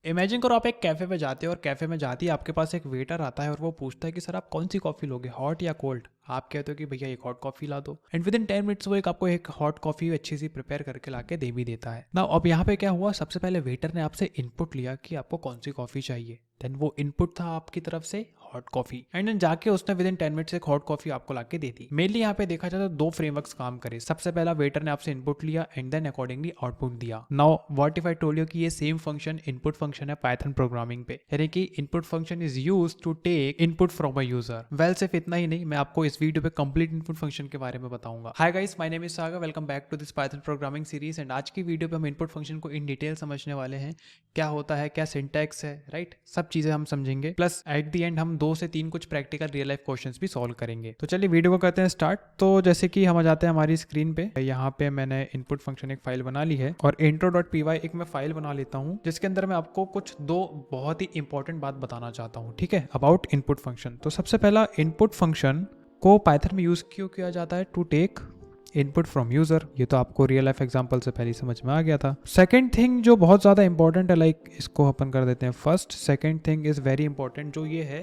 Imagine करो आप एक कैफ़े पे जाते हो और कैफ़े में जाते ही आपके पास एक वेटर आता है और वो पूछता है कि सर आप कौन सी कॉफ़ी लोगे, हॉट या कोल्ड। आप कहते हो कि भैया एक हॉट कॉफ़ी ला दो एंड विद इन 10 मिनट्स वो एक आपको एक हॉट कॉफ़ी अच्छी सी प्रिपेयर करके लाके दे भी देता है ना। अब यहाँ पे क्या हुआ, सबसे पहले वेटर ने आपसे इनपुट लिया कि आपको कौन सी कॉफ़ी चाहिए। देन वो इनपुट था आपकी तरफ से हॉट कॉफ़ी एंड देन जाके उसने विद इन 10 मिनट्स एक हॉट कॉफ़ी आपको लाके दे दी। मेनली यहाँ पे देखा जाए तो दो फ्रेमवर्क्स काम करे। सबसे पहला वेटर ने आपसे इनपुट लिया एंड देन अकॉर्डिंगली आउटपुट दिया। Now what if I told you कि ये सेम फंक्शन इनपुट फंक्शन है पाइथन प्रोग्रामिंग पे, यानी कि input function is use to take input from a user. Well सिर्फ इतना ही नहीं, मैं आपको इस वीडियो पे कंप्लीट इनपुट फंक्शन के बारे में बताऊंगा। Hi guys, my name is Sagar, welcome back to this Python programming series. And आज की वीडियो पे हम इनपुट फंक्शन को इन डिटेल समझने वाले हैं। क्या होता है, क्या सिंटैक्स है, राइट, सब चीजें हम समझेंगे। प्लस एट द एंड हम 2 से 3 कुछ प्रैक्टिकल रियल लाइफ क्वेश्चंस भी सॉल्व करेंगे। तो चलिए वीडियो को करते हैं स्टार्ट। तो जैसे कि हम आ जाते हैं हमारी स्क्रीन पे, यहाँ पे मैंने इनपुट फंक्शन एक फाइल बना ली है और intro.py एक मैं फाइल बना लेता हूँ जिसके अंदर मैं आपको कुछ दो बहुत ही इंपॉर्टेंट बात बताना चाहता हूँ, ठीक है, अबाउट इनपुट फंक्शन। तो सबसे पहला, इनपुट फंक्शन को पाइथन में यूज क्यों किया जाता है? To take input from user. ये तो आपको रियल लाइफ एग्जांपल से पहले समझ में आ गया था। सेकंड थिंग जो बहुत ज्यादा इंपॉर्टेंट है, लाइक इसको अपन कर देते हैं first. Second thing is very important, जो ये है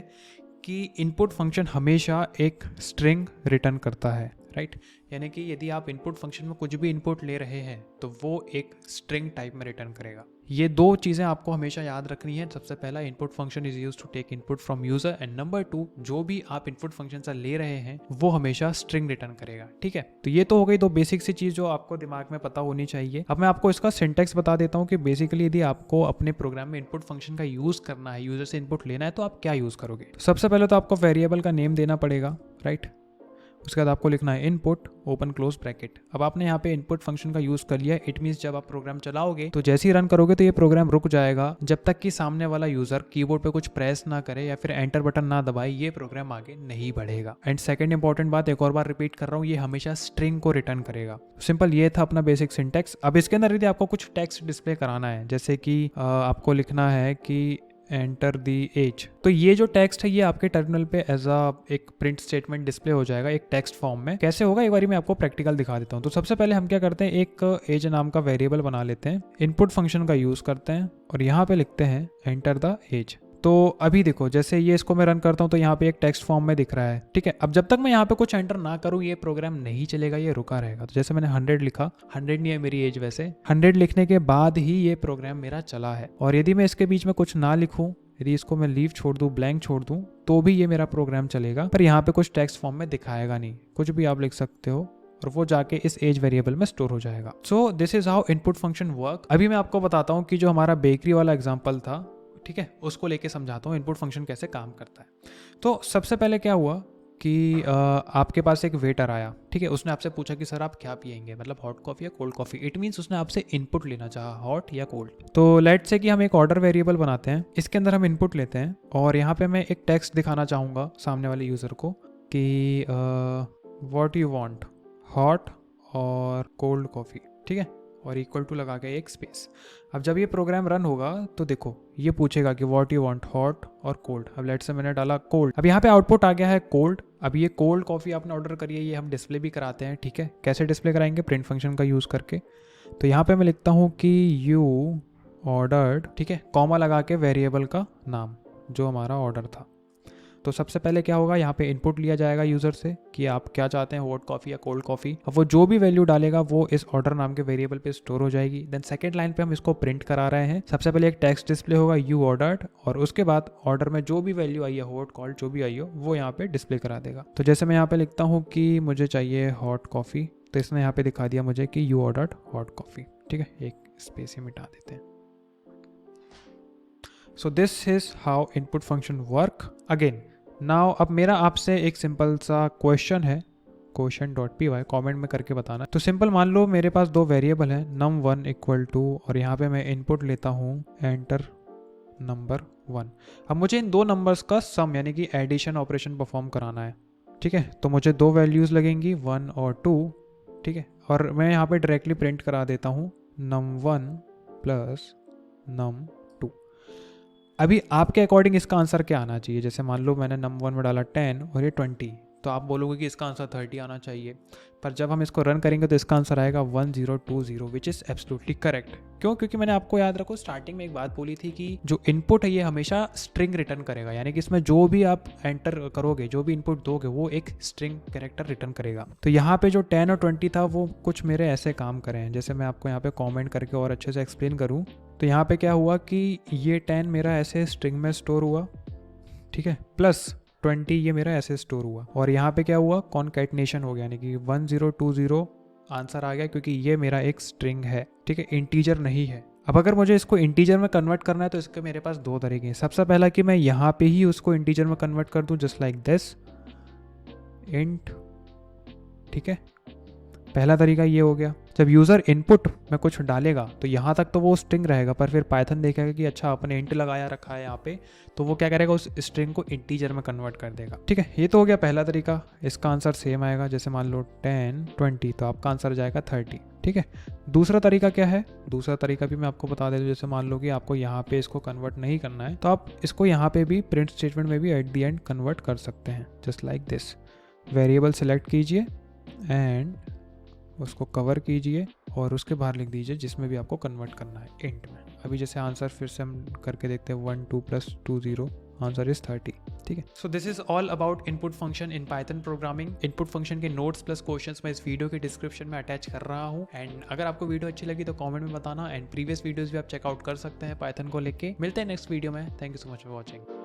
कि इनपुट फंक्शन हमेशा एक स्ट्रिंग रिटर्न करता है, राइट। यानी कि यदि आप इनपुट फंक्शन में कुछ भी इनपुट ले रहे हैं तो वो एक स्ट्रिंग टाइप में रिटर्न करेगा। ये दो चीज़ें आपको हमेशा याद रखनी है। सबसे पहला, input function is used to take input from user, and number 2, जो भी आप इनपुट फंक्शन से ले रहे हैं वो हमेशा स्ट्रिंग रिटर्न करेगा, ठीक है। तो ये तो हो गई दो बेसिक सी चीज़ जो आपको दिमाग में पता होनी चाहिए। अब मैं आपको इसका सिंटैक्स बता देता हूँ कि बेसिकली यदि आपको अपने प्रोग्राम में इनपुट फंक्शन का यूज़ करना है, यूजर से इनपुट लेना है, तो आप क्या यूज़ करोगे। सबसे पहले तो आपको वेरिएबल का नेम देना पड़ेगा, राइट। उसके बाद आपको लिखना है इनपुट ओपन क्लोज ब्रैकेट। अब आपने यहाँ पे इनपुट फंक्शन का यूज कर लिया। इट मीन्स जब आप प्रोग्राम चलाओगे तो जैसे ही रन करोगे तो ये प्रोग्राम रुक जाएगा जब तक कि सामने वाला यूजर कीबोर्ड पे कुछ प्रेस ना करे या फिर एंटर बटन ना दबाए, ये प्रोग्राम आगे नहीं बढ़ेगा। एंड सेकंड इंपॉर्टेंट बात, एक और बार रिपीट कर रहा हूँ, ये हमेशा स्ट्रिंग को रिटर्न करेगा। सिंपल, ये था अपना बेसिक सिंटेक्स। अब इसके अंदर यदि आपको कुछ टेक्स्ट डिस्प्ले कराना है, जैसे कि आपको लिखना है कि एंटर दी एज, तो ये जो टेक्स्ट है ये आपके टर्मिनल पे एज अ एक प्रिंट स्टेटमेंट डिस्प्ले हो जाएगा एक टेक्स्ट फॉर्म में। कैसे होगा एक बारी मैं आपको प्रैक्टिकल दिखा देता हूँ। तो सबसे पहले हम क्या करते हैं, एक एज नाम का वेरिएबल बना लेते हैं, इनपुट फंक्शन का यूज करते हैं और यहाँ पे लिखते हैं एंटर द एज। तो अभी देखो, जैसे ये इसको मैं रन करता हूँ तो यहाँ पे एक टेक्स्ट फॉर्म में दिख रहा है, ठीक है। अब जब तक मैं यहाँ पे कुछ एंटर ना करूँ ये प्रोग्राम नहीं चलेगा, ये रुका रहेगा। तो जैसे मैंने 100 लिखा, 100 नहीं है मेरी एज, वैसे 100 लिखने के बाद ही ये प्रोग्राम मेरा चला है। और यदि मैं इसके बीच में कुछ ना लिखूँ, यदि इसको मैं लीव छोड़ दूं, ब्लैंक छोड़ दूं, तो भी ये मेरा प्रोग्राम चलेगा, पर यहाँ पे कुछ टेक्स्ट फॉर्म में दिखाएगा नहीं। कुछ भी आप लिख सकते हो और वो जाके इस एज वेरिएबल में स्टोर हो जाएगा। So this is how input function work. अभी मैं आपको बताता हूँ कि जो हमारा बेकरी वाला एग्जाम्पल था, ठीक है, उसको लेके समझाता हूँ इनपुट फंक्शन कैसे काम करता है। तो सबसे पहले क्या हुआ कि आपके पास एक वेटर आया, ठीक है। उसने आपसे पूछा कि सर आप क्या पियेंगे, मतलब हॉट कॉफ़ी या कोल्ड कॉफ़ी। इट मीन्स उसने आपसे इनपुट लेना चाहा, हॉट या कोल्ड। तो लेट्स से कि हम एक ऑर्डर वेरिएबल बनाते हैं, इसके अंदर हम इनपुट लेते हैं और यहाँ पे मैं एक टेक्स्ट दिखाना चाहूँगा सामने वाले यूज़र को कि व्हाट यू वांट, हॉट और कोल्ड कॉफ़ी, ठीक है, और इक्वल टू लगा के एक स्पेस। अब जब ये प्रोग्राम रन होगा तो देखो ये पूछेगा कि व्हाट यू वांट, हॉट और कोल्ड। अब लेट्स से मैंने डाला कोल्ड, अब यहाँ पे आउटपुट आ गया है कोल्ड। अब ये कोल्ड कॉफ़ी आपने ऑर्डर करी है, ये हम डिस्प्ले भी कराते हैं, ठीक है। कैसे डिस्प्ले कराएंगे? प्रिंट फंक्शन का यूज़ करके। तो यहाँ पे मैं लिखता हूँ कि यू ऑर्डर्ड, ठीक है, कॉमा लगा के वेरिएबल का नाम जो हमारा ऑर्डर था। तो सबसे पहले क्या होगा, यहाँ पे इनपुट लिया जाएगा यूजर से कि आप क्या चाहते हैं, हॉट कॉफ़ी या कोल्ड कॉफ़ी। अब वो जो भी वैल्यू डालेगा वो इस ऑर्डर नाम के वेरिएबल पे स्टोर हो जाएगी। देन सेकंड लाइन पे हम इसको प्रिंट करा रहे हैं। सबसे पहले एक टेक्स्ट डिस्प्ले होगा यू ऑर्डर्ड, और उसके बाद ऑर्डर में जो भी वैल्यू आई है, हॉट कोल्ड जो भी आई हो, वो यहाँ पे डिस्प्ले करा देगा। तो जैसे मैं यहाँ पे लिखता हूँ कि मुझे चाहिए हॉट कॉफ़ी, तो इसने यहाँ पे दिखा दिया मुझे कि यू ऑर्डर्ड हॉट कॉफ़ी, ठीक है। एक स्पेस ही मिटा देते हैं। So this is how input function work. Again now अब मेरा आपसे एक सिंपल सा क्वेश्चन है, question.py कमेंट में करके बताना। तो सिंपल, मान लो मेरे पास दो वेरिएबल हैं, num1 इक्वल टू, और यहाँ पे मैं इनपुट लेता हूँ एंटर नंबर 1। अब मुझे इन दो नंबर्स का सम यानी कि एडिशन ऑपरेशन परफॉर्म कराना है, ठीक है। तो मुझे दो वैल्यूज़ लगेंगी 1 और 2, ठीक है। और मैं यहाँ पे डायरेक्टली प्रिंट करा देता हूँ num1 प्लस num। अभी आपके अकॉर्डिंग इसका आंसर क्या आना चाहिए? जैसे मान लो मैंने num1 में डाला 10 और ये 20, तो आप बोलोगे कि इसका आंसर 30 आना चाहिए, पर जब हम इसको रन करेंगे तो इसका आंसर आएगा 1020, विच इज़ एब्सोल्युटली करेक्ट। क्यों? क्योंकि मैंने आपको याद रखो स्टार्टिंग में एक बात बोली थी कि जो इनपुट है ये हमेशा स्ट्रिंग रिटर्न करेगा, यानी कि इसमें जो भी आप एंटर करोगे, जो भी इनपुट दोगे, वो एक स्ट्रिंग कैरेक्टर रिटर्न करेगा। तो यहाँ पे जो 10 और 20 था वो कुछ मेरे ऐसे काम करे हैं, जैसे मैं आपको यहाँ पे कॉमेंट करके और अच्छे से एक्सप्लेन करूँ। तो यहाँ पे क्या हुआ कि ये 10 मेरा ऐसे स्ट्रिंग में स्टोर हुआ, ठीक है, प्लस 20 ये मेरा ऐसे स्टोर हुआ, और यहाँ पे क्या हुआ, कॉन्कैटिनेशन हो गया, यानी कि 1020 आंसर आ गया, क्योंकि ये मेरा एक स्ट्रिंग है, ठीक है, इंटीजर नहीं है। अब अगर मुझे इसको इंटीजर में कन्वर्ट करना है तो इसके मेरे पास दो तरीके हैं। सबसे पहला कि मैं यहाँ पे ही उसको इंटीजर में कन्वर्ट कर दूँ, जस्ट लाइक दिस इंट, ठीक है, पहला तरीका ये हो गया। जब यूज़र इनपुट में कुछ डालेगा तो यहाँ तक तो वो स्ट्रिंग रहेगा, पर फिर पाइथन देखेगा कि अच्छा अपने इंट लगाया रखा है यहाँ पे, तो वो क्या करेगा, उस स्ट्रिंग को इंटीजर में कन्वर्ट कर देगा, ठीक है। ये तो हो गया पहला तरीका, इसका आंसर सेम आएगा, जैसे मान लो 10 20 तो आपका आंसर जाएगा 30, ठीक है। दूसरा तरीका क्या है, दूसरा तरीका भी मैं आपको बता देता हूँ। जैसे मान लो कि आपको यहाँ पे इसको कन्वर्ट नहीं करना है, तो आप इसको यहाँ पे भी प्रिंट स्टेटमेंट में भी एट द एंड कन्वर्ट कर सकते हैं, just like this. Variable select कीजिए एंड उसको कवर कीजिए और उसके बाहर लिख दीजिए जिसमें भी आपको कन्वर्ट करना है इंट में। अभी जैसे आंसर फिर से हम करके देखते हैं, 1 2 + 2 0, आंसर इज 30, ठीक है। So this is all about input function in Python programming. Input function के नोट्स प्लस क्वेश्चंस मैं इस वीडियो के डिस्क्रिप्शन में अटैच कर रहा हूँ, एंड अगर आपको वीडियो अच्छी लगी तो कमेंट में बताना, एंड प्रीवियस वीडियोस भी आप चेकआउट कर सकते हैं पाइथन को लेके। मिलते हैं नेक्स्ट वीडियो में। Thank you so much for watching.